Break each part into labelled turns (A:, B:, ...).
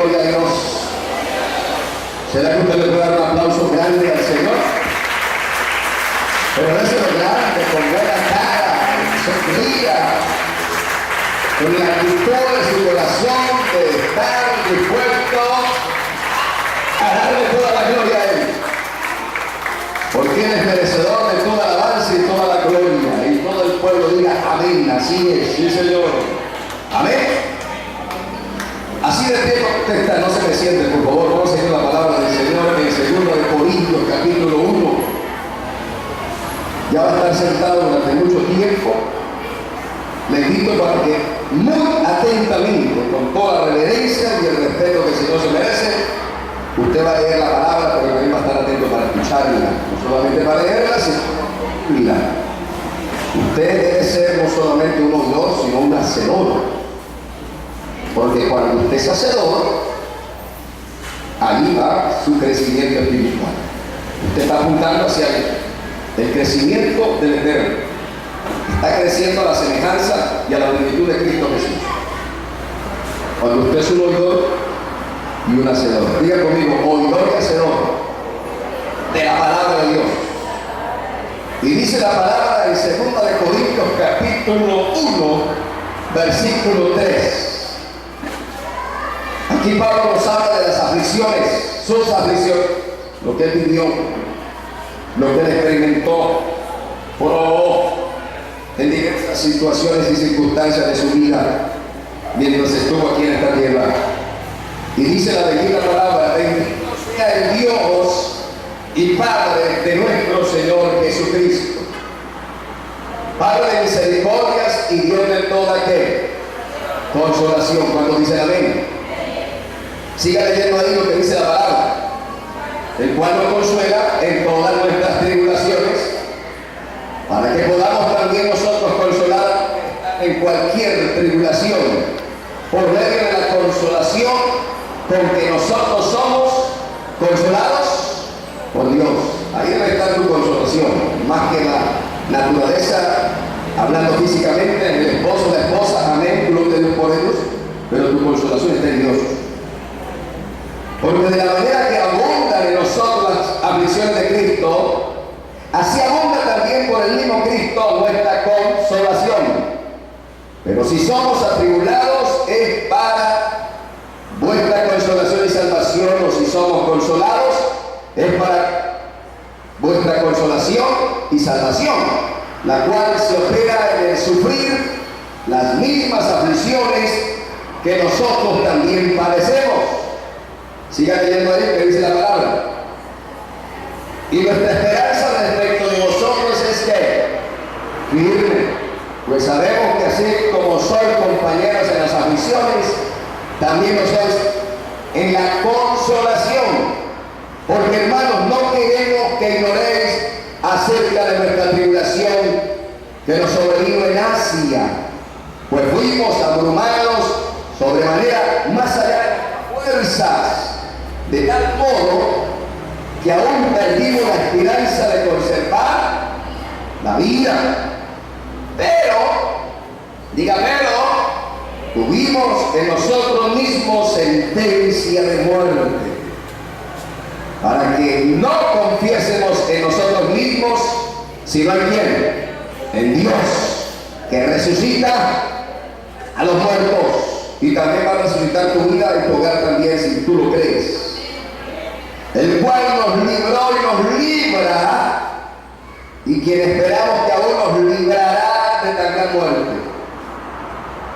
A: Gloria a Dios. ¿Será que usted le puede dar un aplauso grande al Señor? Pero déselo grande, con buena cara, sonría, con la actitud de su corazón de estar dispuesto a darle toda la gloria a Él. Porque Él es merecedor de toda alabanza y toda la gloria. Y todo el pueblo diga amén. Así es, sí Señor. Amén. Así de pie contesta, no se me siente, por favor. Vamos a seguir la palabra del Señor en 2 Corintios capítulo 1. Ya va a estar sentado durante mucho tiempo. Le invito para que muy atentamente, con toda la reverencia y el respeto que el Señor se merece, usted va a leer la palabra, pero también va a estar atento para escucharla. No solamente para leerla, sino para escucharla. Usted debe ser no solamente un oidor, sino un hacedor. Porque cuando usted es hacedor, ahí va su crecimiento espiritual. Usted está apuntando hacia el crecimiento del Eterno. Está creciendo a la semejanza y a la plenitud de Cristo Jesús. Cuando usted es un oidor y un hacedor. Diga conmigo, oidor y hacedor de la palabra de Dios. Y dice la palabra en 2 Corintios capítulo 1, versículo 3. Aquí Pablo nos habla de las aflicciones, sus aflicciones, lo que él vivió, lo que él experimentó, probó en diversas situaciones y circunstancias de su vida mientras estuvo aquí en esta tierra. Y dice la bendita palabra: bendito sea el Dios y Padre de nuestro Señor Jesucristo, Padre de misericordias y Dios de toda ¿qué? Consolación. Cuando dice amén. Siga leyendo ahí lo que dice la palabra, el cual nos consuela en todas nuestras tribulaciones, para que podamos también nosotros consolar en cualquier tribulación, por medio de la consolación, porque nosotros somos consolados por Dios. Ahí debe estar tu consolación, más que la naturaleza, hablando físicamente, el esposo, la esposa, amén, tú lo tienes por ellos, pero tu consolación está en Dios. Porque de la manera que abundan en nosotros las aflicciones de Cristo, así abunda también por el mismo Cristo nuestra consolación. Pero si somos atribulados es para vuestra consolación y salvación, o si somos consolados es para vuestra consolación y salvación, la cual se opera en el sufrir las mismas aflicciones que nosotros también padecemos. Siga leyendo ahí que dice la palabra. Y nuestra esperanza respecto de vosotros es que firme, pues sabemos que así como sois compañeros en las aflicciones, también lo sois en la consolación. Porque hermanos, no queremos que ignoréis acerca de nuestra tribulación que nos sobrevino en Asia, pues fuimos abrumados sobremanera más allá de las fuerzas, de tal modo que aún perdimos la esperanza de conservar la vida. Pero, diga pero, tuvimos en nosotros mismos sentencia de muerte, para que no confiésemos en nosotros mismos, sino en quién, en Dios, que resucita a los muertos, y también va a resucitar tu vida y tu hogar también, si tú lo crees. El cual nos libró y nos libra, y quien esperamos que aún nos librará de tan gran muerte,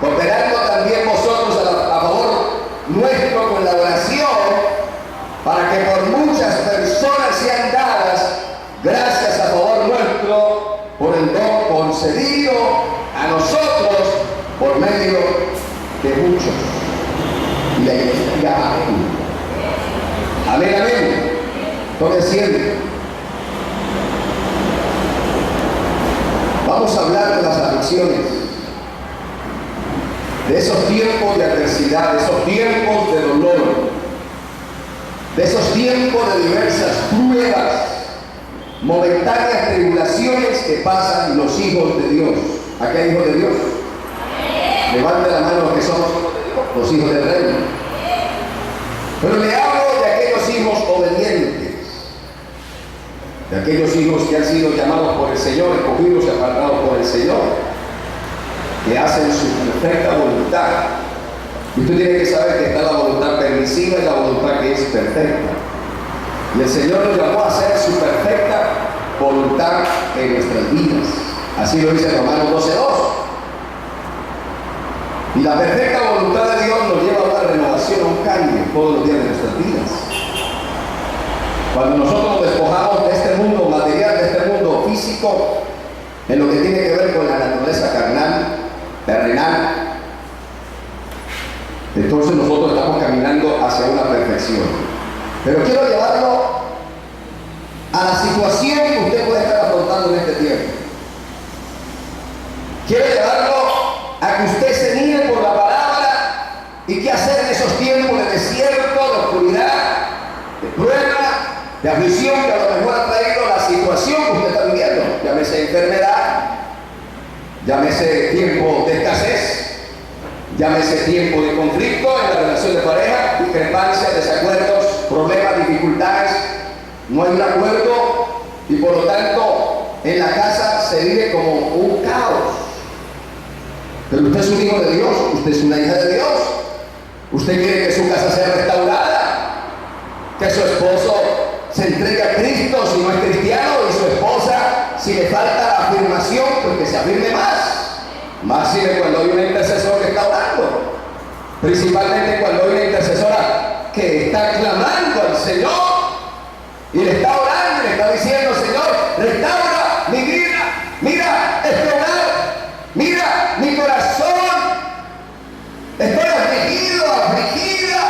A: cooperando también vosotros a favor nuestro con la oración, para que por muchas personas sean dadas gracias a favor nuestro por el don concedido a nosotros por medio de muchos. Y la iglesia diga amén. Amén, amén. Tome asiento. Vamos a hablar de las aflicciones, de esos tiempos de adversidad, de esos tiempos de dolor, de esos tiempos de diversas pruebas, momentáneas tribulaciones que pasan los hijos de Dios. ¿Aquí hay hijos de Dios? Levante la mano los que somos hijos de Dios, los hijos del reino. Pero le hablo de aquellos hijos obedientes, de aquellos hijos que han sido llamados por el Señor, escogidos y apartados por el Señor, que hacen su perfecta voluntad. Y usted tiene que saber que está la voluntad permisiva y la voluntad que es perfecta. Y el Señor nos llamó a hacer su perfecta voluntad en nuestras vidas. Así lo dice Romanos 12:2. Y la perfecta voluntad de Dios nos lleva a una renovación, a un cambio todos los días de nuestras vidas. Cuando nosotros nos despojamos de este mundo material, de este mundo físico, en lo que tiene que ver con la naturaleza carnal, terrenal, entonces nosotros estamos caminando hacia una perfección. Pero quiero llevarlo a la situación que usted puede estar afrontando en este tiempo. Quiero llevarlo a que usted se mire por la palabra y qué hacer en esos tiempos de desierto, de oscuridad, de prueba, de aflicción que a lo mejor ha traído la situación que usted está viviendo. Llámese enfermedad, llámese tiempo de escasez, llámese tiempo de conflicto en la relación de pareja, discrepancias, desacuerdos, problemas, dificultades, no hay un acuerdo y por lo tanto en la casa se vive como un caos. Pero usted es un hijo de Dios, usted es una hija de Dios, usted quiere que su casa sea restaurada, que su esposo se entregue a Cristo si no es cristiano, y su esposa, si le falta la afirmación, pues que se afirme más sirve cuando hay un intercesor que está orando, principalmente cuando hay una intercesora que está clamando al Señor y le está orando y le está diciendo: Señor, restaura mi vida, mira este hogar, mira mi corazón, estoy afligido, afligida.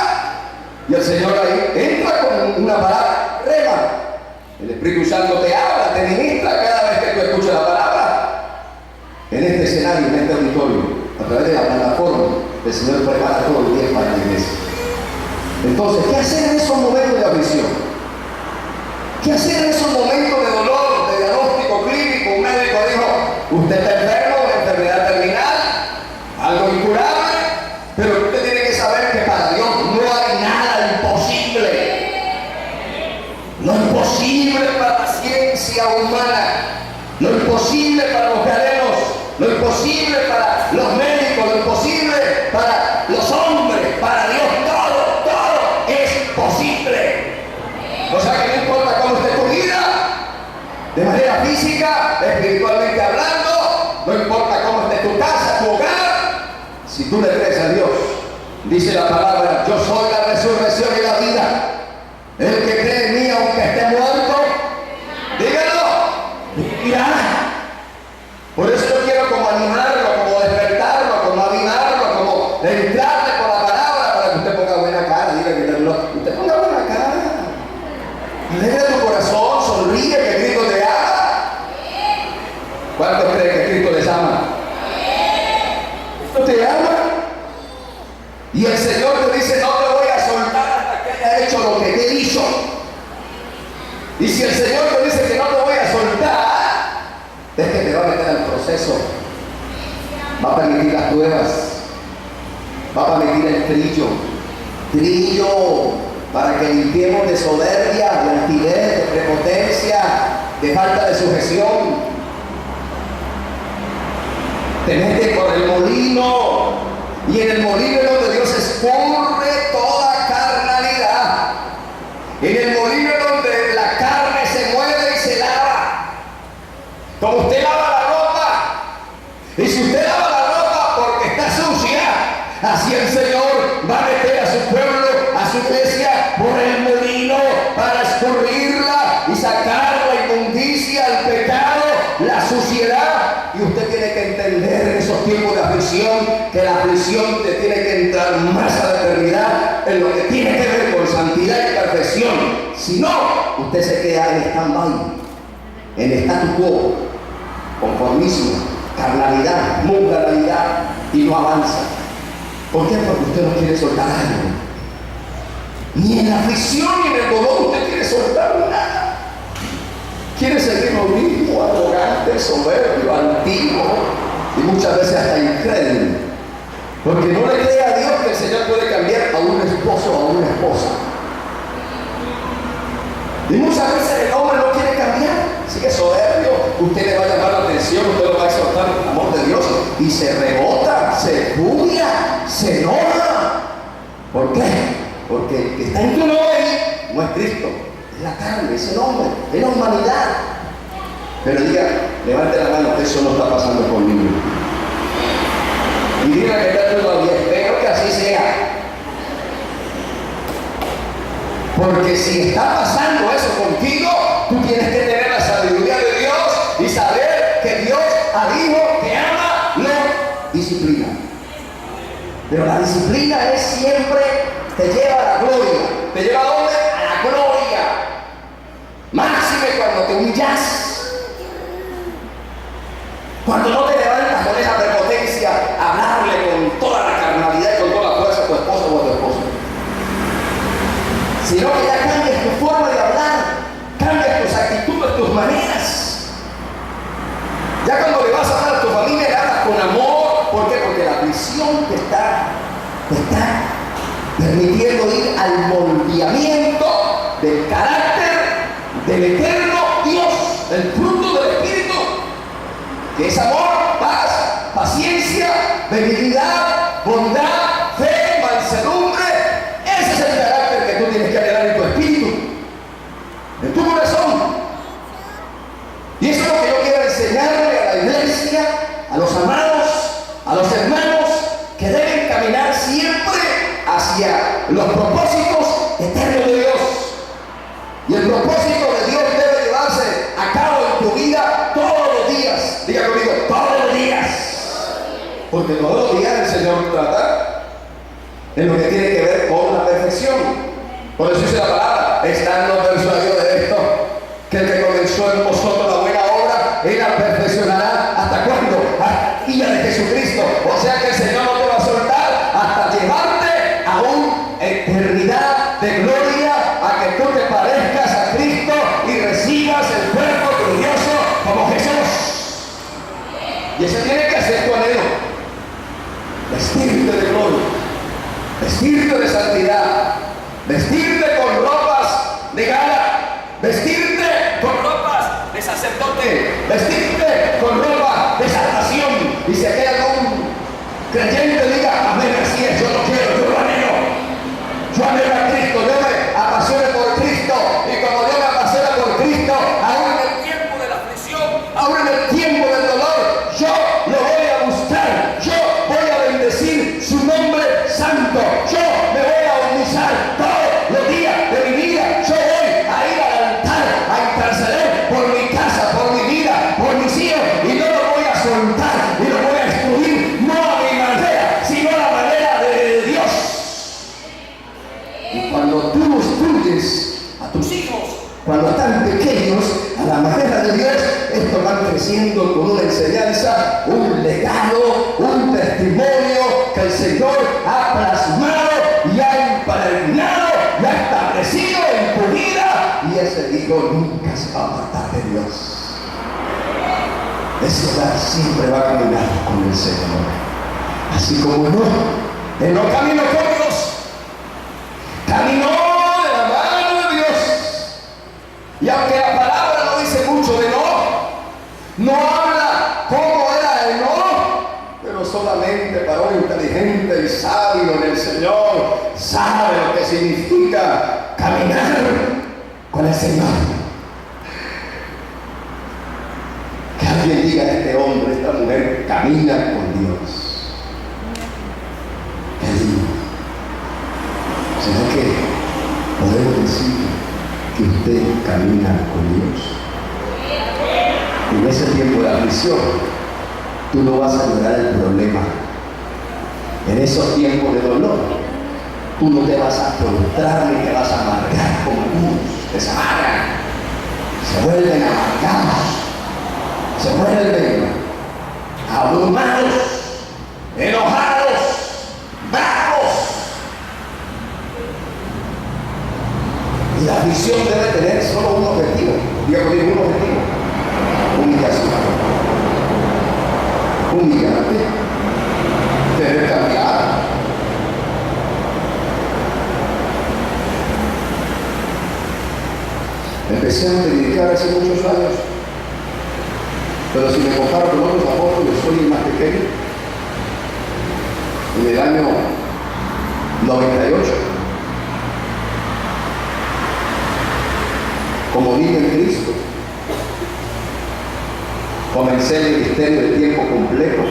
A: Y el Señor ahí entra con una palabra, rema. El Espíritu Santo te habla, te ministra cada vez que tú escuchas la palabra. En este escenario, en este auditorio, a través de la plataforma, el Señor prepara todo el día para la iglesia. Entonces, ¿qué hacer en esos momentos de aflicción? ¿Qué hacer en esos momentos de dolor, de diagnóstico clínico? Un médico dijo: usted está enfermo, una enfermedad terminal, algo incurable, pero usted tiene que saber que para Dios no hay nada imposible. Lo imposible para la ciencia humana, lo imposible para los garenos, lo imposible para los médicos, lo imposible para los hombres, para Dios todo es posible. O sea que no importa cómo esté tu vida, de manera física, espiritualmente hablando, no importa cómo esté tu casa, tu hogar, si tú le crees a Dios, dice la palabra: yo soy la resurrección y la vida. El que cree en mí, aunque esté muerto, dígalo, vivirá. Por eso yo quiero como animarlo, como despertarlo, como avivarlo, como entrarle por la palabra para que usted ponga buena cara. Diga que usted ponga buena cara. Alegra tu corazón, sonríe, que Cristo te ama. ¿Cuántos creen que Cristo les ama? Cristo te ama. Y el Señor te dice: no te voy a soltar hasta que haya hecho lo que te hizo. Y si el Señor te dice que no te voy a soltar, es que te va a meter al proceso. Va a permitir las pruebas, va a permitir el trillo, para que limpiemos de soberbia, de altivez, de prepotencia, de falta de sujeción. Te mete por el molino, y en el molino es donde Dios escurre toda carnalidad. En el molino es donde la carne se mueve y se lava. Como usted lava la ropa, y si usted lava la ropa porque está sucia, así el Señor va a meter a su pueblo, a su iglesia, por el molino para escurrirla y sacar la inmundicia, el pecado, la suciedad. Y usted tiene que entender en esos tiempos de aflicción que la aflicción te tiene que entrar más a la eternidad en lo que tiene que ver con santidad y perfección. Si no, usted se queda en stand-by, en statu quo, conformismo, carnalidad, mundanalidad, y no avanza. ¿Por qué? Porque usted no quiere soltar algo. Ni en la aflicción ni en el dolor usted quiere soltar nada. Quiere seguir lo mismo, arrogante, soberbio, antiguo y muchas veces hasta incrédulo. Porque no le cree a Dios que el Señor puede cambiar a un esposo o a una esposa. Y muchas veces el hombre no quiere cambiar, sigue soberbio, usted le va a llamar la atención, usted lo va a exhortar el amor de Dios y se rebota, se furia, se enoja. ¿Por qué? Porque el que está en tu hoy no es Cristo, es la carne, es el hombre, es la humanidad. Pero diga, levante la mano, eso no está pasando conmigo. Y diga que está todavía, espero que así sea. Porque si está pasando eso contigo, tú tienes que tener la sabiduría de Dios y saber que Dios al hijo que ama lo disciplina. Pero la disciplina es siempre, te lleva a la gloria. ¿Te lleva a dónde? A la gloria. Máxime cuando te humillas. Cuando no te levantas con esa prepotencia a hablarle con toda la carnalidad y con toda la fuerza a tu esposo o a tu esposa. Sino que ya cambias tu forma de hablar, cambias tus actitudes, tus maneras. Ya cuando le vas a hablar a tu familia, le hablas con amor. ¿Por qué? Porque la visión te está permitiendo ir al moldeamiento del carácter del eterno Dios, el fruto del Espíritu, que es amor, paz, paciencia, benignidad, bondad, fe, mansedumbre. Ese es el carácter que tú tienes que anhelar en tu espíritu, en tu corazón. Y eso es lo que yo quiero enseñarle a la iglesia, a los amados, a los hermanos, que deben caminar siempre hacia los propósitos eternos de Dios. Y el propósito de Dios debe llevarse a cabo en tu vida todos los días. Diga conmigo, todos los días. Porque todos los días el Señor trata en lo que tiene que ver con la perfección. Por eso dice la palabra, estando persuadidos de esto, que el que comenzó en vosotros la buena obra, Él la perfeccionará. ¿Hasta cuándo? Hasta el día de Jesucristo. O sea que el Señor no te va a soltar hasta llevarte a una eternidad de gloria, a que tú te parezcas a Cristo y recibas el cuerpo glorioso como Jesús. Y eso tiene que hacer tu anhelo. Vestirte de gloria, vestirte de santidad, vestirte con ropas de gala, vestirte con ropas de sacerdote, vestirte con ropa de salvación. Y si hay algún creyente diga, amén, así es, yo lo quiero, yo lo anhelo. Yo anhelo a Cristo, yo me apasiono por Cristo. Y como yo me apasiono por Cristo, aún en el tiempo de la aflicción, aún en el tiempo del dolor, yo lo voy a buscar. Yo voy a bendecir su nombre santo. Yo me voy a humillar todos los días de mi vida. Yo voy a ir al altar a interceder por mi casa, por mi vida, por mis hijos. Y no lo voy a soltar y lo voy a destruir, no a mi manera, sino a la manera de Dios. Y cuando tú instruyes a tus hijos, cuando están pequeños, a la manera de Dios, estos van creciendo con una enseñanza, un legado, un testimonio que el Señor ha plasmado y ha impregnado y ha establecido en tu vida. Y ese hijo nunca se va a apartar de Dios. Ese hogar siempre va a caminar con el Señor. Así como Él no caminó con Dios, caminó de la mano de Dios. Y aunque la palabra no dice mucho de no habla cómo era el pero solamente para un inteligente y sabio en el Señor sabe lo que significa caminar con el Señor. Que alguien diga, este hombre, esta mujer camina con Dios. Qué lindo. ¿Será que podemos decir que usted camina con Dios? En ese tiempo de aflicción, tú no vas a lograr el problema. En esos tiempos de dolor, tú no te vas a frustrar ni te vas a amargar como algunos que se amargan, se vuelven amargados, se vuelven abrumados, enojados, bravos. Y la aflicción debe tener solo un objetivo. Diga conmigo, un objetivo: humillación. Humillarte, debe cambiar. empecé a predicar hace muchos años, pero si me comparo con otros apóstoles, soy el más pequeño. En el año 98, como niño en Cristo, comencé el ministerio de tiempo completo,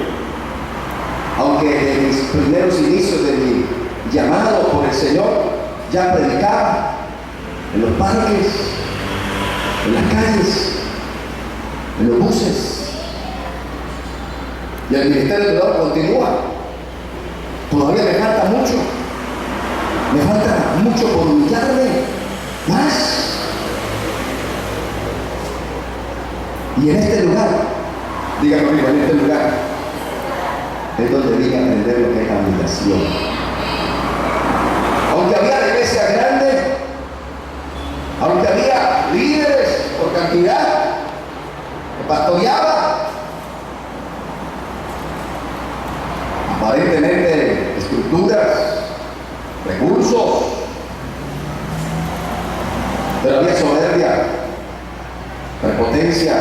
A: aunque desde mis primeros inicios de mi llamado por el Señor ya predicaba en los parques, en las calles, en los buses, y el ministerio de Dios continúa. Todavía me falta mucho por humillarme más. Y en este lugar, díganme conmigo, en este lugar es donde vine a aprender lo que es la humillación. Aunque había la iglesia grande, aunque había líderes por cantidad que pastoreaba, aparentemente estructuras, recursos, pero había soberbia, prepotencia,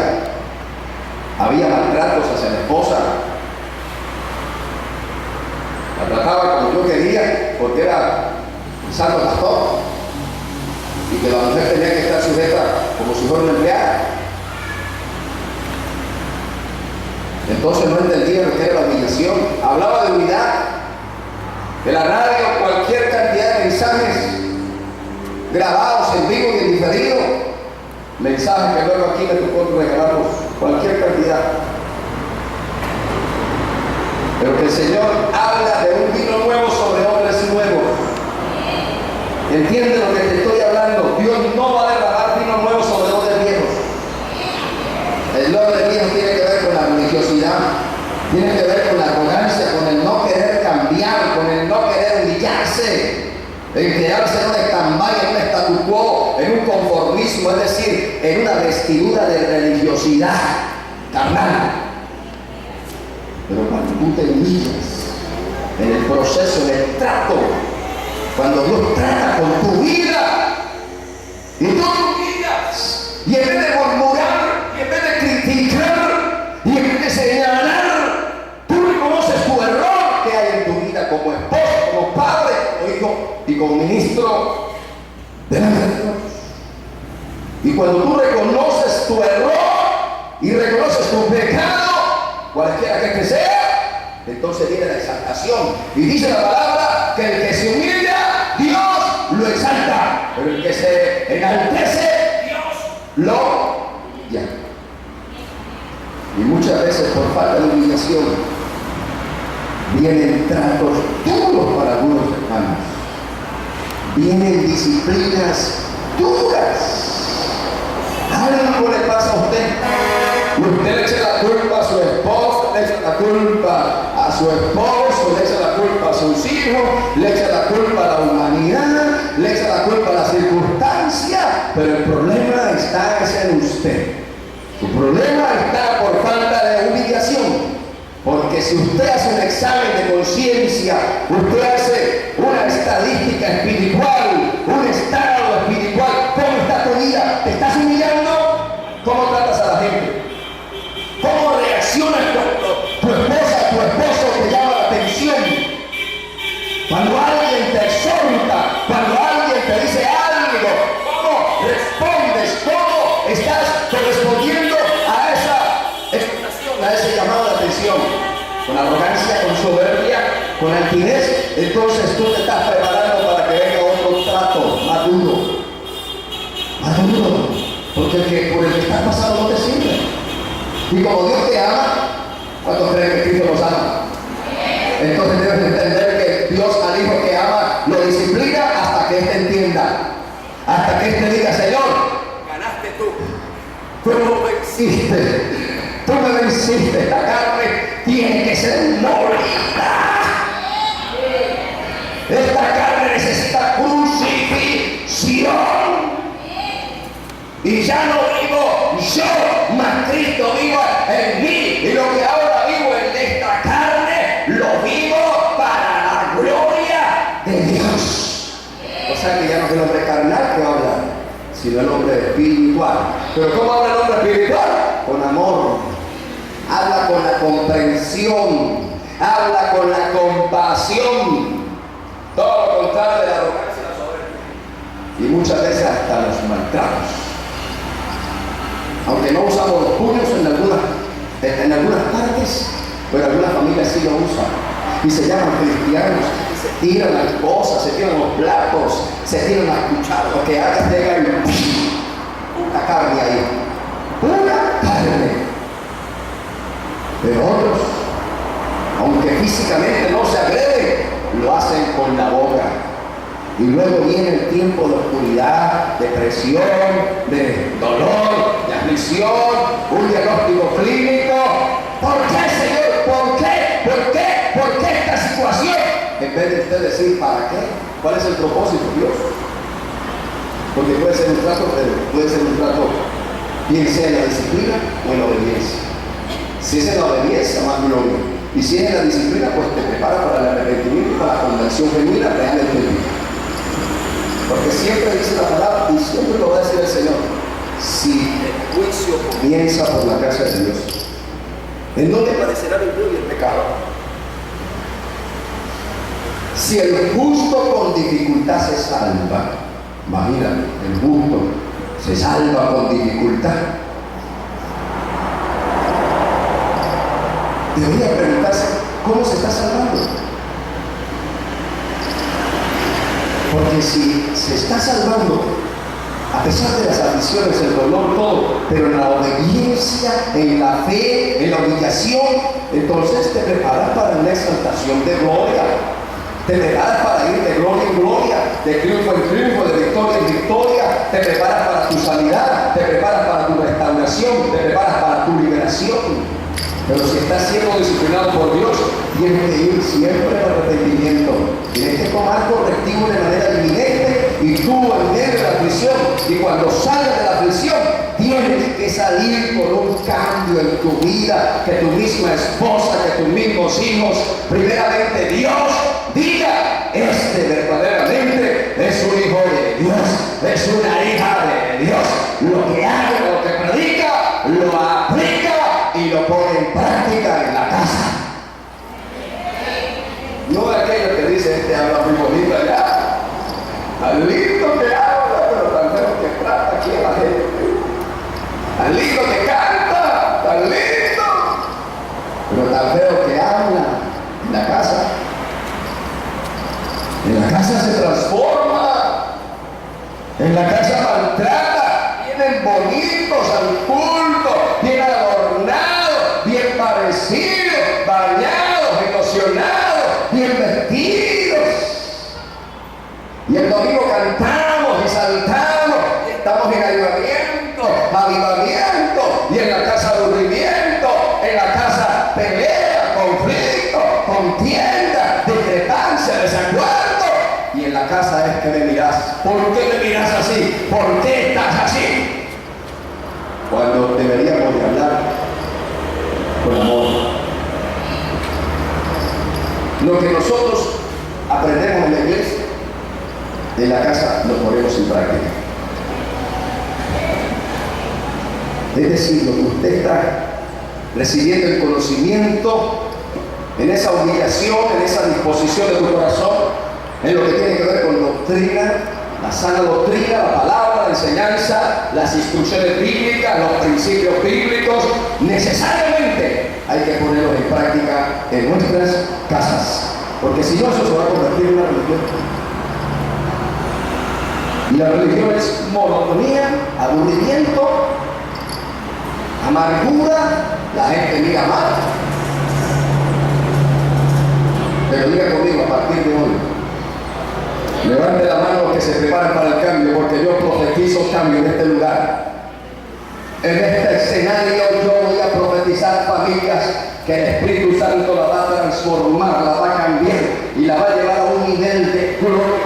A: había maltratos hacia la esposa. La trataba como yo quería porque era el santo pastor y que la mujer tenía que estar sujeta como si fuera una empleada. Entonces no entendía lo que era la humillación. Hablaba de unidad. De la radio, cualquier cantidad de mensajes grabados en vivo y en diferido. Mensajes que luego aquí me tocó regalarlos, cualquier cantidad. Pero que el Señor habla de un vino nuevo sobre hombres nuevos. ¿Entiende lo que te estoy hablando? Dios no va a derramar vino nuevo sobre hombres viejos. El hombre viejo tiene que ver con la religiosidad, tiene que ver con la arrogancia, con el no querer cambiar, con el no querer humillarse, en quedarse en un stand-by, en un statu quo, en un conformismo, es decir, en una vestidura de religiosidad carnal. Pero cuando tú te humillas en el proceso del trato, cuando Dios trata con tu vida y tú te humillas, y en vez de murmurar, y en vez de criticar, y en vez de señalar, tú reconoces tu error que hay en tu vida como esposo, como padre, como hijo y como ministro delante de Dios. Y cuando tú reconoces tu error y reconoces tu pecado, cualquiera que este sea, entonces viene la exaltación. Y dice la palabra que el que se humilla, Dios lo exalta. Pero el que se enaltece, Dios lo llama. Y muchas veces por falta de humillación vienen tratos duros para algunos hermanos. Vienen disciplinas duras. Algo le pasa a usted. Usted le echa la culpa a su esposa, le echa la culpa a su esposo, le echa la culpa a sus hijos, le echa la culpa a la humanidad, le echa la culpa a la circunstancia, pero el problema está en usted. Su problema está por falta de humillación. Porque si usted hace un examen de conciencia, usted hace una estadística espiritual, un estado espiritual, ¿cómo está tu vida? ¿Te estás humillando? ¿Cómo tratas a la gente? ¿Cómo reaccionas cuando tu esposa, tu esposo te llama la atención? Cuando alguien te exhorta, cuando alguien te dice algo, ¿cómo respondes? ¿Cómo estás correspondiendo a esa exhortación, a ese llamado de atención? Con arrogancia, con soberbia, con altivez. Entonces tú te estás preparando para que venga otro trato más duro. Más duro. Porque por el que estás pasando no te sirve. Y como Dios te ama, ¿cuántos creen que Cristo nos ama? Entonces debes entender que Dios al hijo que ama lo disciplina hasta que éste entienda. Hasta que éste diga, Señor, ganaste tú. Tú me venciste. Tú me venciste. La carne tiene que ser molida. Esta carne necesita crucifixión. Y ya no vivo yo, mas Cristo vivo en mí. Y lo que ahora vivo en esta carne, lo vivo para la gloria de Dios. O sea que ya no es el hombre carnal que habla, sino el hombre espiritual. Pero ¿cómo habla el hombre espiritual? Con amor. Habla con la comprensión. Habla con la compasión. Todo lo contrario de la arrogancia y la soberbia. Y muchas veces hasta los maltratos. Aunque no usamos los puños en algunas partes, pero algunas familias sí lo usan. Y se llaman cristianos. Se tiran las cosas, se tiran los platos, se tiran las cucharas, lo que haga tenga una carne ahí. Una carne. Pero otros, aunque físicamente no se agreden, lo hacen con la boca. Y luego viene el tiempo de oscuridad, de presión, de dolor, de aflicción, un diagnóstico clínico. ¿Por qué, Señor? ¿Por qué? ¿Por qué? ¿Por qué esta situación? En vez de usted decir, ¿para qué? ¿Cuál es el propósito, Dios? Porque puede ser un trato, bien sea en la disciplina o en la obediencia. Si es en la obediencia, más gloria. Y si es en la disciplina, pues te prepara para el arrepentimiento y para la conversión genuina real del Espíritu. Porque siempre dice la palabra, y siempre lo va a decir el Señor, si el juicio comienza por la casa de Dios, ¿en dónde aparecerá el impío y el pecado? Si el justo con dificultad se salva, imagínate, el justo se salva con dificultad. Debería preguntarse, ¿cómo se está salvando? Porque si se está salvando, a pesar de las aflicciones, el dolor, todo, pero en la obediencia, en la fe, en la humillación, entonces te preparas para una exaltación de gloria. Te preparas para ir de gloria en gloria, de triunfo en triunfo, de victoria en victoria. Te preparas para tu sanidad, te preparas para tu restauración, te preparas para tu liberación. Pero si estás siendo disciplinado por Dios, tienes que ir siempre al arrepentimiento. Tienes que tomar correctivo de manera inminente y tú en medio de la aflicción. Y cuando salgas de la aflicción, tienes que salir con un cambio en tu vida, que tu misma esposa, que tus mismos hijos, primeramente Dios, diga, este verdaderamente es un hijo de Dios, es una hija de Dios. Lo que hace, lo que predica, lo aplica y lo pone en práctica en la casa. No de aquello que dice, este habla muy bonito allá, tan lindo que habla, pero tan feo que trata aquí a la gente, tan lindo que canta, tan lindo, pero tan feo que habla en la casa. En la casa se transforma, en la casa maltrata, vienen bonitos al culto, bien adornados, bien parecidos, bañados, emocionados, bien vestidos. Y el domingo cantamos y saltamos, y estamos en avivamiento, y en la casa aburrimiento, en la casa pelea, conflicto, contienda, discrepancia, desacuerdo. Y en la casa es que me mirás. ¿Por qué me mirás así? ¿Por qué estás así? Cuando deberíamos de hablar con amor. Lo que nosotros aprendemos en la iglesia, en la casa lo ponemos en práctica. Es decir, lo que usted está recibiendo el conocimiento, en esa humillación, en esa disposición de tu corazón, en lo que tiene que ver con doctrina, la sana doctrina, la palabra, la enseñanza, las instrucciones bíblicas, los principios bíblicos, necesariamente hay que ponerlos en práctica en nuestras casas, porque si no, eso se va a convertir en una religión. Y la religión es monotonía, aburrimiento, amargura, la gente mira mal. Pero diga conmigo, a partir de hoy, levante la mano los que se preparan para el cambio, porque yo profetizo cambio en este lugar. En este escenario yo voy a profetizar familias que el Espíritu Santo la va a transformar, la va a cambiar y la va a llevar a un nivel de gloria,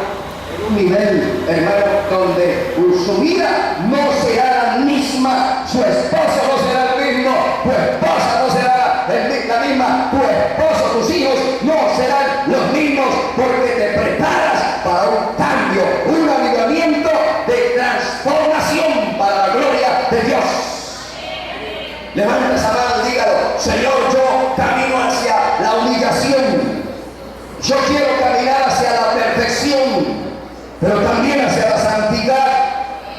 A: un nivel, hermano, donde su vida no será la misma, su esposo no será el mismo, tu esposa no será la misma, tu esposo, tus hijos no serán los mismos, porque te preparas para un cambio, un avivamiento de transformación. Levanta esa mano y dígalo: Señor, yo camino hacia la humillación. Yo quiero caminar hacia la perfección, pero también hacia la santidad,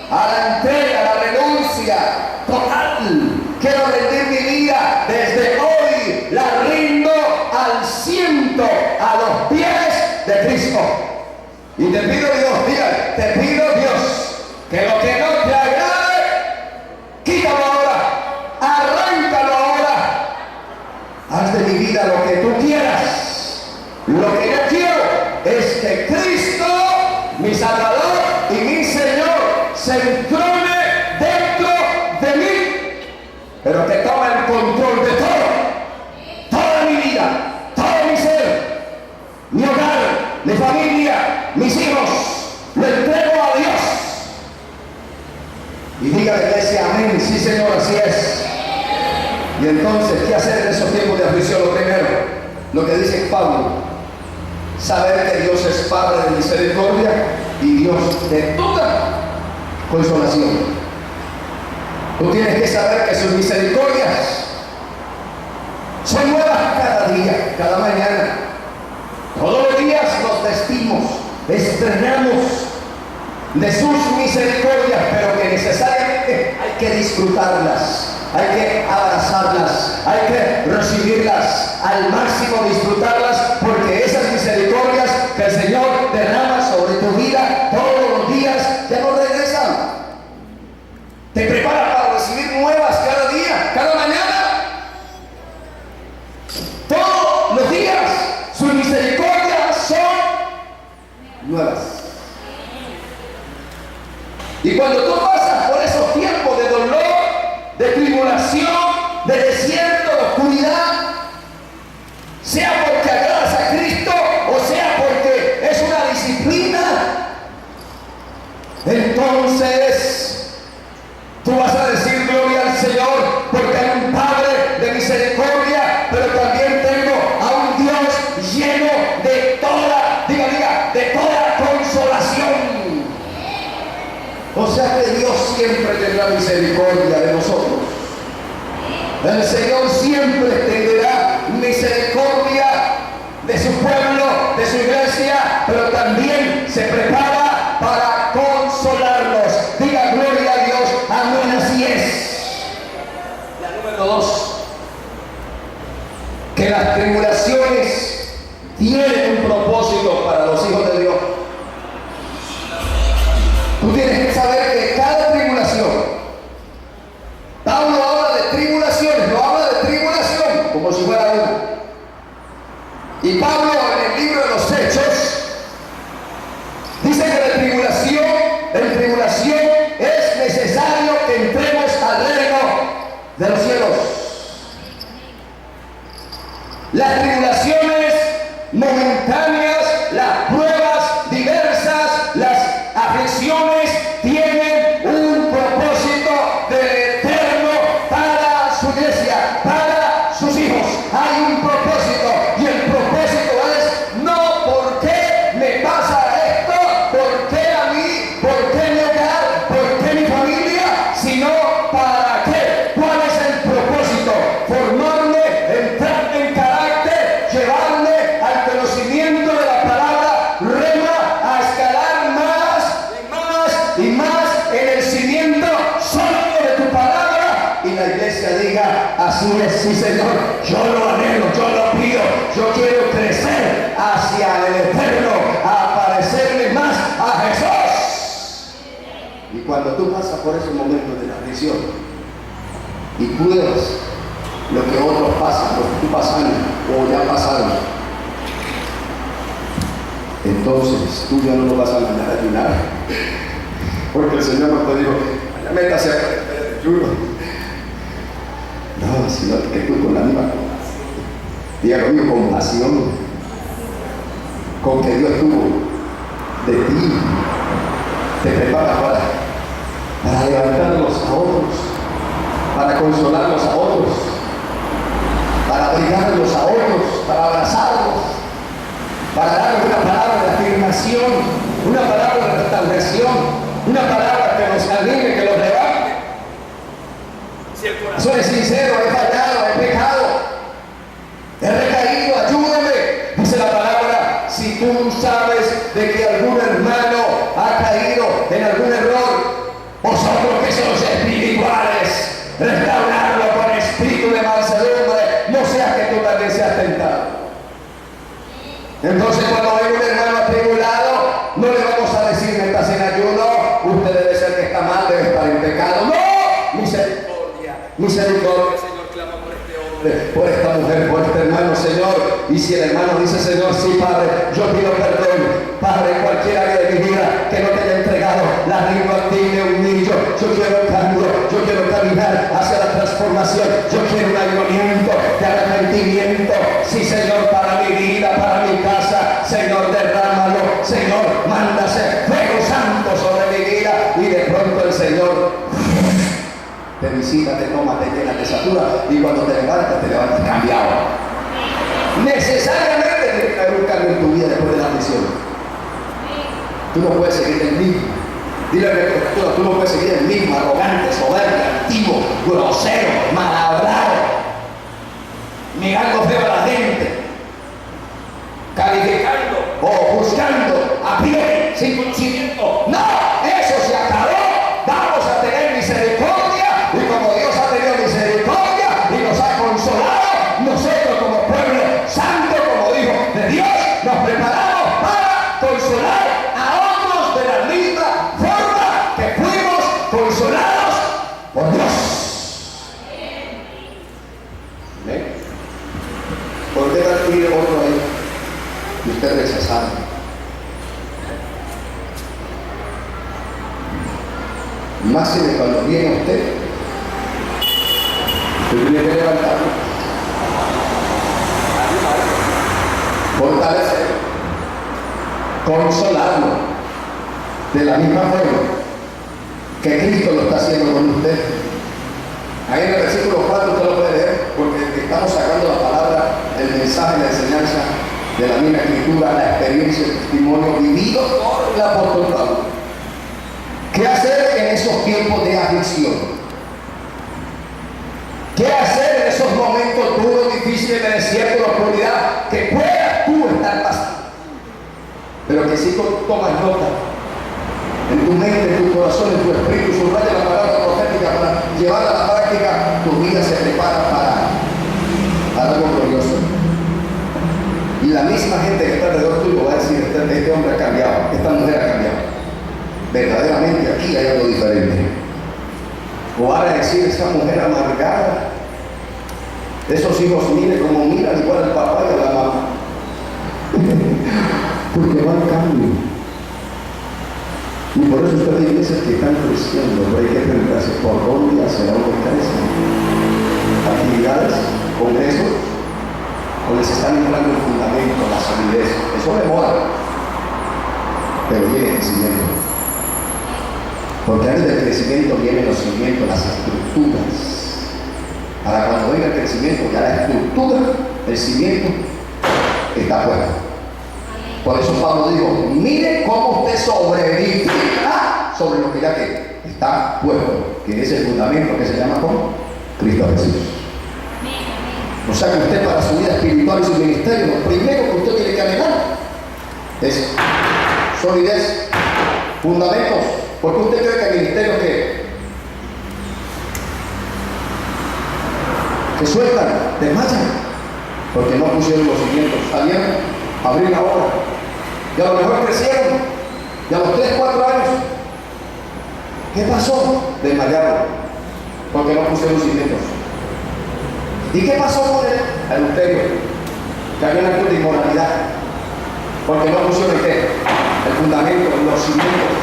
A: a la entrega, a la renuncia total. Quiero rendir mi vida desde hoy, la rindo al ciento a los pies de Cristo. Y te pido, Dios, diga, te pido, Dios, que lo que no te agrade, quítalo ahora, arráncalo ahora. Haz de mi vida lo que tú quieras. Lo que yo quiero es que Cristo, mi Salvador y mi Señor, se entrone dentro de mí, pero que tome el control de todo, toda mi vida, todo mi ser, mi hogar, mi familia, mis hijos. Lo entrego a Dios. Y diga la iglesia: amén. Sí, Señor, así es. Y entonces, ¿qué hacer en esos tiempos de aflicción? Lo primero, lo que dice Pablo: saber que Dios es Padre de misericordia y Dios de toda consolación. Tú tienes que saber que sus misericordias son nuevas cada día, cada mañana. Todos los días nos vestimos, estrenamos de sus misericordias, pero que necesariamente hay que disfrutarlas. Hay que abrazarlas, hay que recibirlas al máximo, disfrutarlas, porque esas misericordias que el Señor derrama sobre tu vida todos los días ya no regresan. Te prepara para recibir nuevas cada día, cada mañana. Todos los días sus misericordias son nuevas. Y cuando tú pasas por esos tiempos de dolor, de tribulación, de desierto, de oscuridad, sea porque agradas a Cristo o sea porque es una disciplina, entonces tú vas a decir: gloria al Señor, porque hay un Padre de misericordia, pero también tengo a un Dios lleno de toda, diga, de toda consolación. O sea que Dios siempre tendrá misericordia de nosotros. El Señor siempre tendrá misericordia de su pueblo, de su iglesia, pero también se prepara para consolarnos. Diga: gloria a Dios, amén, así es. La número 2, que las tribulaciones tienen un propósito para los hijos de Dios. Tú tienes que saber que cada tribulación, Pablo habla de tribulaciones, no habla de tribulación como si fuera una. Y Pablo en el libro de los Hechos dice que en tribulación es necesario que entremos al reino de los cielos. Las tribulaciones momentáneas, las pruebas diversas, las aflicciones tienen un propósito de eterno para su iglesia, para sus hijos. Hay un propósito, y el propósito es no por qué me pasa esto, por qué a mí, por qué mi hogar, por qué mi familia, sino para qué. ¿Cuál es el propósito? Formarme, entrarme en carácter, llevarme al conocimiento de la palabra rema, a escalar más y más en el cimiento sólido de tu palabra. Y la iglesia diga: así es, sí, Señor, yo lo anhelo, yo lo pido, yo quiero crecer hacia el eterno, a parecerle más a Jesús. Y cuando tú pasas por esos momentos de la aflicción y pruebas lo que otros pasan, lo que tú pasando o ya pasaron, entonces tú ya no lo vas a mandar a ayunar, porque el Señor no te dijo: métase a ayuno. No, sino que tú con la misma, diga conmigo, compasión con que Dios tuvo de ti, te prepara para levantarlos a otros, para consolarlos a otros, para abrigarlos a otros, para abrazarlos, para darles una palabra de afirmación, una palabra de restauración, una palabra que nos anime, que los levante. Si el corazón Soy sincero, he fallado, he pecado, he recaído, ayúdame. Dice la palabra, si tú sabes de que algún hermano ha caído en algún error, vosotros que sois espirituales, restaurarlo con espíritu de mansedumbre, no sea que tú también seas tentado. Entonces cuando hay un hermano atribulado, no le vamos a decir, estás en ayuno, usted debe ser que está mal, debe estar en pecado. ¡No! Misericordia, misericordia, Señor, clama por este hombre, por esta mujer, por este hermano, Señor. Y si el hermano dice, Señor, sí, Padre, yo pido perdón, Padre, en cualquier área de mi vida que no te haya entregado, la rindo a ti, me humillo, yo quiero cambio, yo quiero caminar hacia la transformación, yo quiero un avivamiento de arrepentimiento. Sí, Señor, para mi vida, para mi casa, Señor, derrámalo, Señor, mándase fuego santo sobre mi vida. Y de pronto el Señor te visita, te toma, te llena, te satura, y cuando te levantas cambiado. Necesariamente tiene que haber un cambio en tu vida después de la misión. Tú no puedes seguir el mismo. Dile a la escritura, tú no puedes seguir el mismo, arrogante, soberbio, altivo, grosero, mal hablado, mirando feo a la gente, calificando o juzgando a pie, sin conocimiento. No, eso se acabó. Vamos a tener misericordia, y como Dios ha tenido misericordia y nos ha consolado, nosotros como pueblo santo, como dijo de Dios, nos preparamos para consolar a otros de la misma forma que fuimos consolados por Dios. ¿Ven? ¿Por qué va a escribir otro ahí y usted rechazaron? Máxime cuando viene usted tiene que levantarlo, fortalecer, consolarlo de la misma forma que Cristo lo está haciendo con usted. Ahí en el versículo 4 usted lo puede leer, porque estamos sacando la palabra, el mensaje, la enseñanza de la misma escritura, la experiencia, el testimonio vivido por el apóstol Pablo. ¿Qué hacer en esos tiempos de aflicción? ¿Qué hacer en esos momentos duros, difíciles, de desierto, de oscuridad, que puedas tú estar pasando? Pero que si tomas nota en tu mente, en tu corazón, en tu espíritu, subraya la palabra profética para llevarla a la práctica, tu vida se prepara para algo glorioso. Y la misma gente que está alrededor tuyo va a decir, este hombre ha cambiado, esta mujer ha cambiado. Verdaderamente aquí hay algo diferente. O van a decir, esa mujer amargada, esos hijos miren como miran igual al papá y a la mamá. Porque va al cambio. Y por eso estas iglesias que están creciendo, pero hay que preguntarse por dónde, hacia dónde crecen. Actividades, congresos, donde se están entrando el fundamento, la solidez. Eso demora, pero viene el crecimiento. Porque antes del crecimiento vienen los cimientos, las estructuras. Para cuando venga el crecimiento, ya la estructura, el cimiento, está puesto. Por eso Pablo dijo, mire cómo usted sobrevivirá sobre lo que ya que está puesto, que es el fundamento que se llama como Cristo Jesús. O sea que usted para su vida espiritual y su ministerio, lo primero que usted tiene que anhelar es solidez, fundamentos. Porque usted cree que el ministerio que sueltan, desmayan, porque no pusieron los cimientos, salieron, abrieron la obra, y a lo mejor crecieron, y a los 3, 4 años, ¿qué pasó? Desmayaron, porque no pusieron cimientos. ¿Y qué pasó con el adulterio? Que había un acto de inmoralidad, porque no pusieron el fundamento, los cimientos.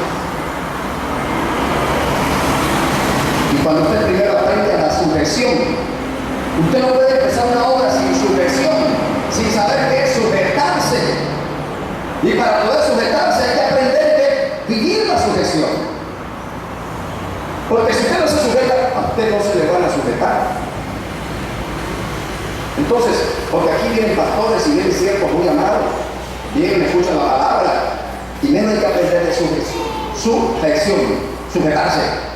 A: Y cuando usted primero aprende a la sujeción, usted no puede empezar una obra sin sujeción, sin saber qué es sujetarse. Y para poder sujetarse hay que aprender que vivir la sujeción. Porque si usted no se sujeta, a usted no se le van a sujetar. Entonces, porque aquí vienen pastores y vienen siervos muy amados, vienen, escuchan la palabra, y menos hay que aprender de sujeción, sujetarse.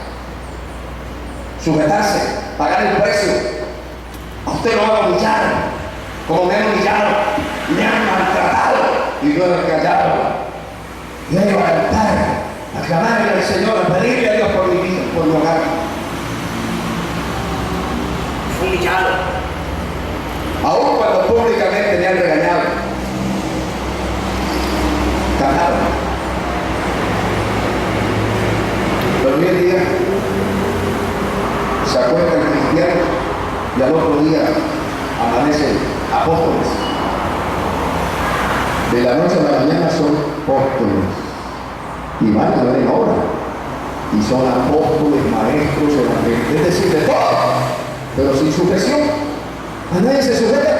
A: sujetarse, pagar el precio. A usted lo van a humillar, como me han humillado, me han maltratado, y yo he callado. Y he ido al altar a clamarle al Señor, a pedirle a Dios por mi vida, por mi hogar. Humillado. Aún cuando públicamente me han regañado, callado. Pero hoy en día se acuestan cristianos y al otro día amanecen apóstoles. De la noche a la mañana son apóstoles y van a ver en obra y son apóstoles, maestros, evangelistas, es decir, de todo, pero sin sujeción. A nadie se sujeta,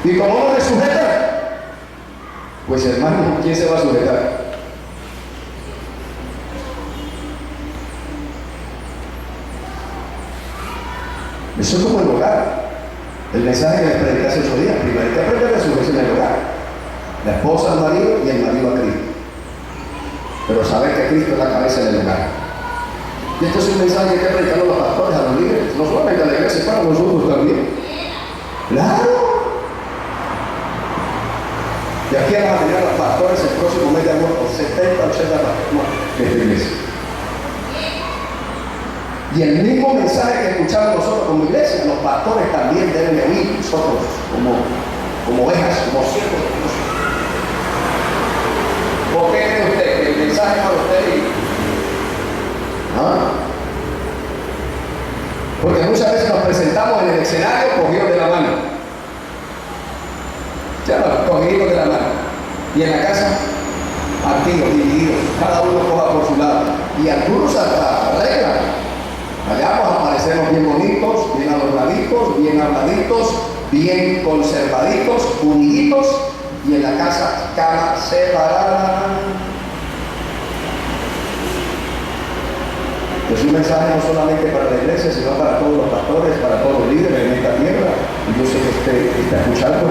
A: y como no se sujeta, pues hermano, ¿quién se va a sujetar? Eso es como el hogar. El mensaje que les prediqué hace 8 días. Primero hay que aprender la sujeción en el hogar. La esposa al marido y el marido a Cristo. Pero saber que Cristo es la cabeza del hogar. Y esto es un mensaje que hay que predicar a los pastores, a los líderes, no solamente a la iglesia, para nosotros también. ¡Claro! Y aquí vamos a tener a los pastores el próximo mes de agosto, 70, 80 pastores de esta iglesia. Y el mismo mensaje que escuchamos nosotros como iglesia, los pastores también deben de oír nosotros como ovejas, como siervos de Dios. ¿Por qué cree usted que el mensaje para usted? ¿Ah? Porque muchas veces nos presentamos en el escenario cogidos de la mano. Ya, cogidos de la mano. Y en la casa, partidos, divididos, cada uno coja por su lado. Y algunos hasta arreglan. Allá aparecemos bien bonitos, bien adornaditos, bien habladitos, bien conservaditos, uniditos, y en la casa, cama separada. Es un mensaje no solamente para la iglesia, sino para todos los pastores, para todos los líderes en esta tierra. Y yo sé que usted está escuchando.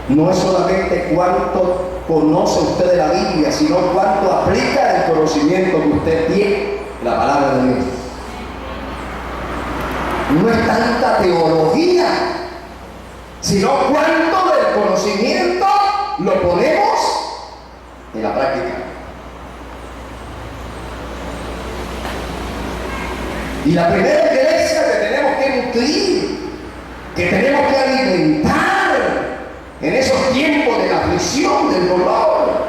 A: No es solamente cuánto conoce usted de la Biblia, sino cuánto aplica el conocimiento que usted tiene. La palabra de Dios. No es tanta teología, sino cuánto del conocimiento lo ponemos en la práctica. Y la primera iglesia que tenemos que nutrir, que tenemos que alimentar en esos tiempos de la aflicción, del dolor,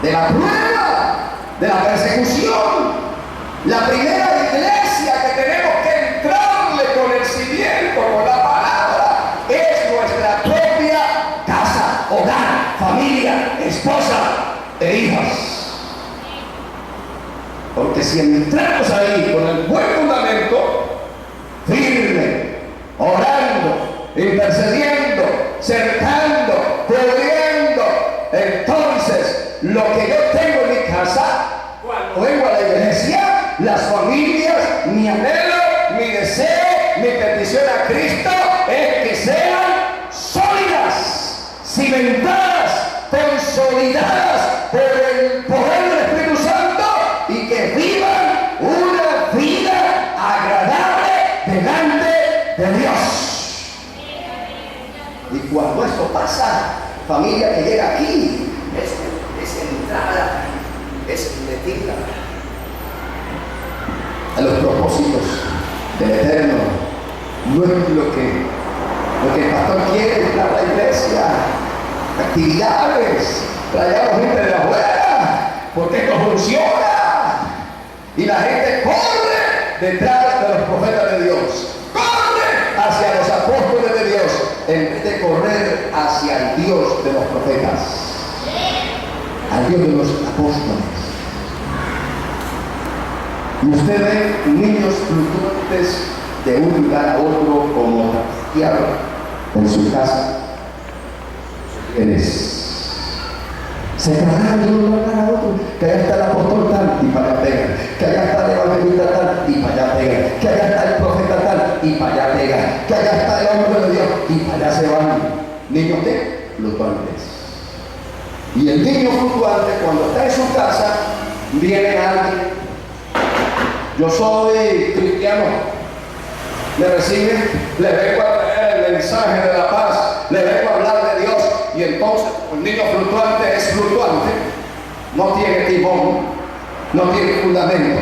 A: de la prueba, de la persecución. La primera iglesia que tenemos que entrarle con el cimiento, con la palabra, es nuestra propia casa, hogar, familia, esposa e hijas. Porque si entramos ahí con el buen fundamento, firme, orando, intercediendo, cercando, cubriendo, entonces lo que yo tengo en mi casa, cuando vengo a la iglesia, las familias, mi anhelo, mi deseo, mi petición a Cristo es que sean sólidas, cimentadas, consolidadas por el poder del Espíritu Santo y que vivan una vida agradable delante de Dios. Y cuando esto pasa, familia que llega aquí, es entrada, es metida a los propósitos del Eterno. No es lo que el pastor quiere, es la iglesia, actividades, traer gente de afuera, porque esto funciona. Y la gente corre detrás de los profetas de Dios, corre hacia los apóstoles de Dios, en vez de correr hacia el Dios de los profetas, al Dios de los apóstoles. Y usted ve niños fluctuantes de un lugar a otro como trasteado en su casa. Se trasladan de un lugar a otro, que allá está el apóstol tal y para allá pegan, que allá está el evangelista tal y para allá pegan, que allá está el profeta tal y para allá pegan, que allá está el hombre de Dios y para allá se van. ¿Niños qué? Fluctuantes. Y el niño fluctuante, cuando está en su casa, viene alguien yo soy cristiano, me reciben, le vengo a traer el mensaje de la paz, le vengo a hablar de Dios, y entonces el niño fluctuante es fluctuante, no tiene timón, no tiene fundamento.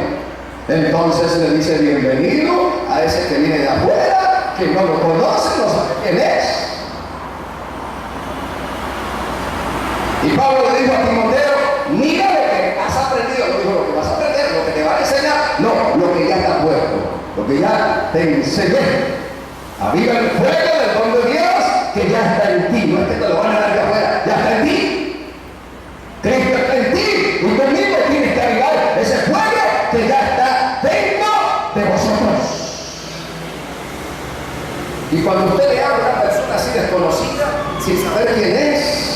A: Entonces le dice bienvenido a ese que viene de afuera, que no lo conoce, no sabe quién es. Y Pablo le dijo a Timoteo, mira lo que has aprendido, no dijo lo que vas a aprender, lo que te va a enseñar, no, lo que ya está puesto, lo que ya te enseñé. Aviva el fuego del don de Dios que ya está en ti, no es que te lo van a dar de afuera, ya está en ti. Cristo está en ti, y conmigo tienes que avivar ese fuego que ya está dentro de vosotros. Y cuando usted le habla a una persona así desconocida, sin saber quién es,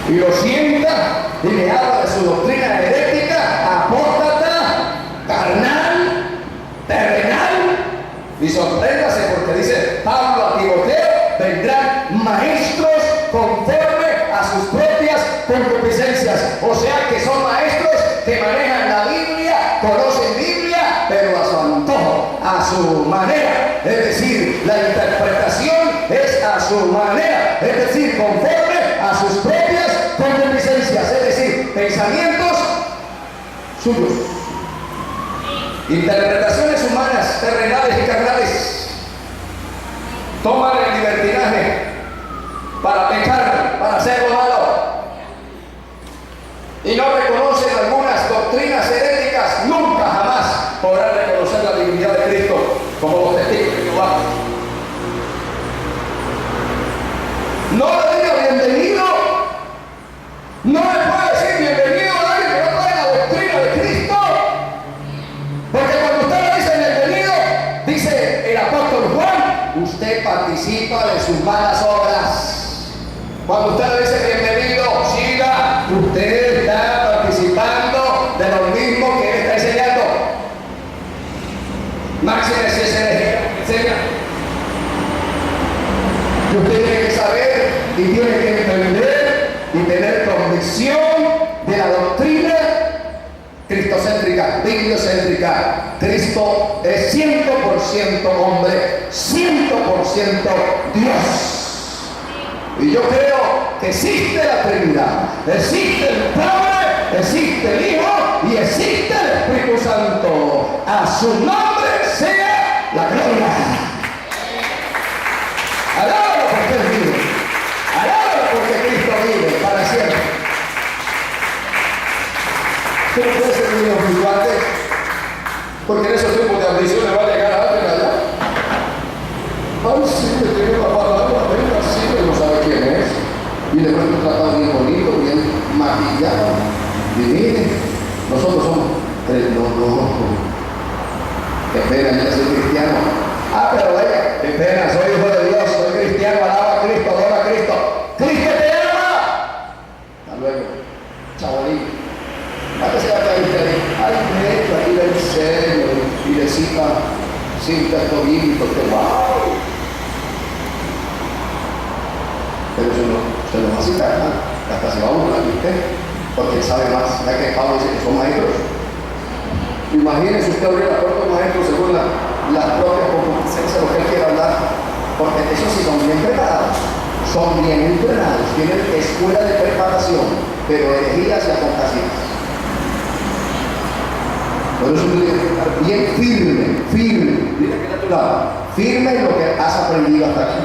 A: y lo sienta, y le habla de su doctrina herética, apóstata, carnal, terrenal, y sorpréndase porque dice Pablo a Timoteo, vendrán maestros conforme a sus propias concupiscencias. O sea que son maestros que manejan la Biblia, conocen Biblia, pero a su antojo, a su manera. Es decir, la interpretación es a su manera, es decir, conforme a sus propias concupiscencias, es decir, pensamientos suyos, interpretaciones humanas, terrenales y carnales. Toman el libertinaje para pecar, para hacer lo malo, y no reconocen algunas doctrinas heréticas. Nunca jamás podrán reconocer la divinidad de Cristo como los testigos de Jehová. No le diga bienvenido, no le puede decir bienvenido a alguien que no trae la doctrina de Cristo, porque cuando usted le dice bienvenido, dice el apóstol Juan, usted participa de sus malas obras. Cuando usted le dice bienvenido, siga, usted está participando de lo mismo que él está enseñando. Máxime si es enseña. Y usted tiene que saber y tiene que entender y tener convicción de la doctrina cristocéntrica, bibliocéntrica. Cristo es 100% hombre, 100% Dios. Y yo creo que existe la Trinidad, existe el Padre, existe el Hijo y existe el Espíritu Santo. A su nombre sea la gloria. Alábalo porque Él vive, alábalo porque Cristo vive para siempre. Tú no puedes ser un niño fluctuante, porque en esos tiempos de ambición le va a llegar a alguien allá. Ay, sí, que tiene una palabra, venga, sí, pero no sabe quién es. Y le cuento un tratado bien bonito, bien maquillado. Y miren, nosotros somos qué pena, yo soy cristiano. Ah, pero vaya, qué pena, soy hijo de Dios, soy cristiano, alaba a Cristo, adora a Cristo. ¡Cristo te ama! Hasta luego, chavalín. ¿A qué se va a caer usted? Ay, neto, aquí le enseño y le cita texto bíblico, que wow. Pero eso no, se lo va a citar, ¿no? Hasta se va a burlar de usted, porque él sabe más, ya que Pablo dice que son maestros. Imagínense usted abrir la puerta a un maestro según las propias concupiscencias, lo que él quiere hablar, porque esos sí son bien preparados, son bien entrenados, tienen escuela de preparación, pero herejías y apostasías. Por eso tú tienes que estar bien firme, dile que está a tu lado, firme en lo que has aprendido hasta aquí,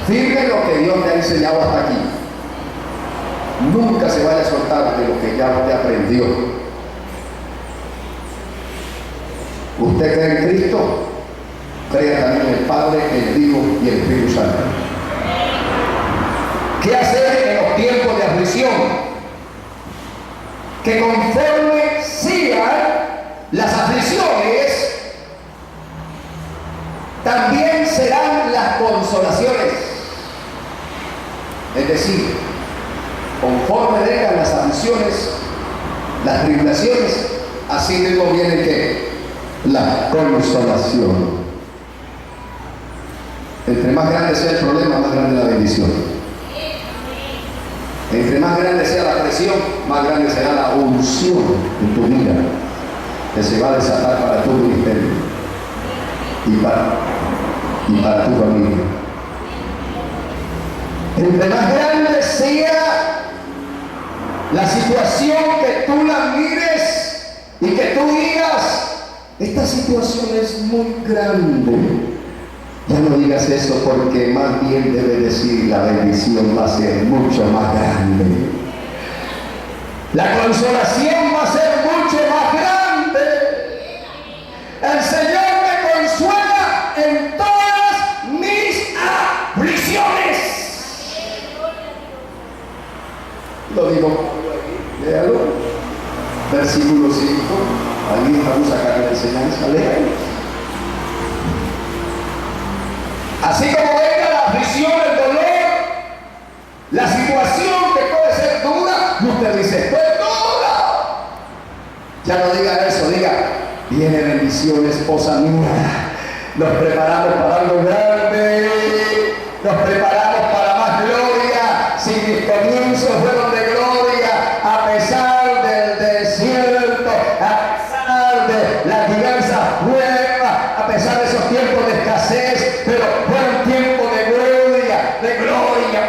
A: firme en lo que Dios te ha enseñado hasta aquí. Nunca se vaya a soltar de lo que ya usted aprendió. Usted cree en Cristo, crea también en el Padre, el Hijo y el Espíritu Santo. ¿Qué hacer en los tiempos de aflicción? Que conforme sigan las aflicciones, también serán las consolaciones. Es decir, conforme vengan las aflicciones, las tribulaciones, así mismo viene que la consolación. Entre más grande sea el problema, más grande la bendición. Entre más grande sea la presión, más grande será la unción en tu vida. que se va a desatar para tu ministerio y para tu familia. Entre más grande sea la situación que tú la mires y que tú digas, esta situación es muy grande, ya no digas eso, porque más bien debe decir la bendición va a ser mucho más grande. La consolación va a ser mucho más grande. El Señor me consuela en todas mis aflicciones. Lo digo, léalo. Versículo 5. Ahí estamos sacando la enseñanza. Léalo. Así como venga la aflicción, el dolor, la situación que puede ser dura, y usted dice, pues dura. Ya no diga eso, diga, viene bendición, esposa mía. Nos preparamos para algo grande, nos preparamos para más gloria. Si mis comienzos fueron de gloria, a pesar del desierto, a pesar de la crianza nueva, a pesar de esos tiempos de escasez, pero fueron tiempos de gloria,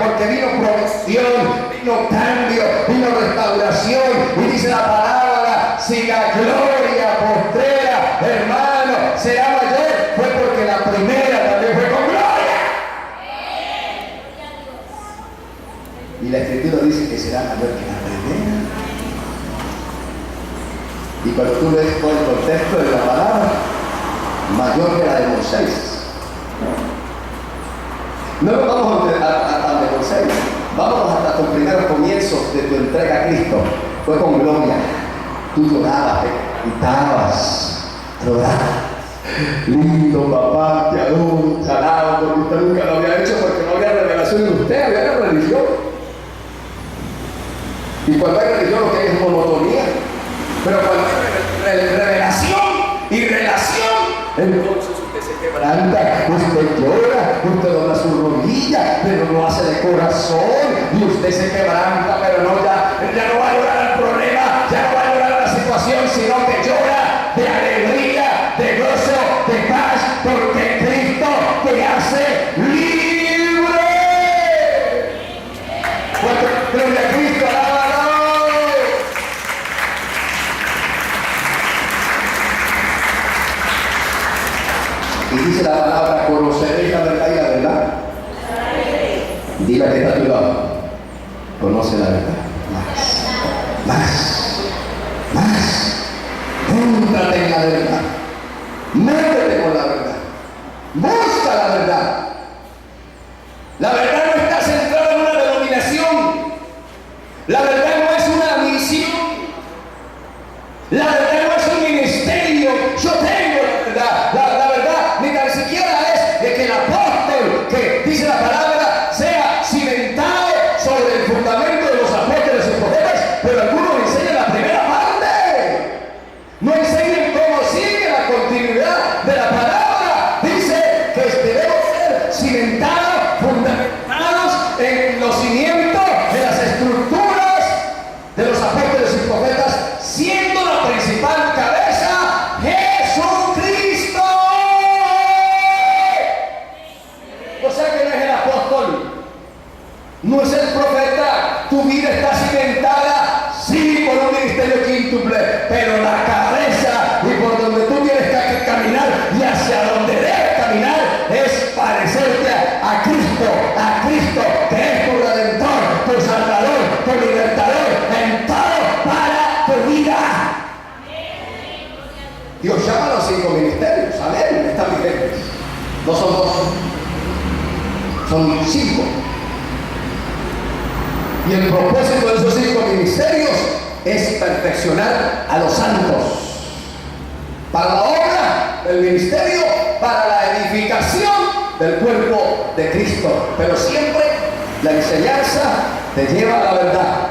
A: porque vino provisión, vino cambio, vino restauración, y dice la palabra, si la gloria postrera, hermano, será mayor, fue porque la primera también fue con gloria. Y la Escritura dice que será mayor que la primera. Y cuando tú lees todo el contexto de la palabra, mayor que la de Moisés. No nos vamos a de Moisés, vamos hasta tus primeros comienzos de tu entrega a Cristo. Fue con gloria. Tú llorabas, gritabas, llorabas. Lindo papá, te adoro, te alabo, porque usted nunca lo había hecho, porque no había revelación de usted, había religión. Y cuando hay religión lo que hay es monotonía. Pero cuando hay revelación y relación, entonces usted se quebranta, usted llora, usted dobla su rodilla, pero lo hace de corazón, y usted se quebranta, pero no ya no va a llorar al problema, ya no va a llorar a la situación, sino que llora de alegría, de gozo, de paz, porque Cristo te hace libre. Gloria a Cristo, alábalo. Y dice la palabra, conoceréis la verdad y la verdad. Dile que está a tu lado. Conoce la verdad. Más. Éntrate en la verdad. Métete con la verdad. Busca la verdad. La verdad no está centrada en una denominación. La verdad no es una misión. La verdad no es un ministerio. Yo tengo la verdad. La verdad ni tan siquiera es de que el apóstol, que dice la palabra, sea cimentado sobre el fundamento de los apóstoles y profetas, pero algunos enseñan la primera parte. No enseñan cómo sigue la continuidad de la palabra. Dice que debemos ser cimentados, fundamentados en los cimientos de las estructuras de los apóstoles y profetas, siendo la principal cabeza Jesucristo. O sea que no es el apóstol, no es el profeta. Tu vida está cimentada, sí, por un ministerio quíntuple, pero la cabeza y por donde tú tienes que caminar y hacia donde debes caminar es parecerte a Cristo, que es tu Redentor, tu Salvador, tu Libertador, en todo para tu vida. Dios llama a los 5 ministerios, amén, están vigentes. No son 2, son 5. Y el propósito de esos 5 ministerios es perfeccionar a los santos para la obra del ministerio, para la edificación del cuerpo de Cristo. Pero siempre la enseñanza te lleva a la verdad.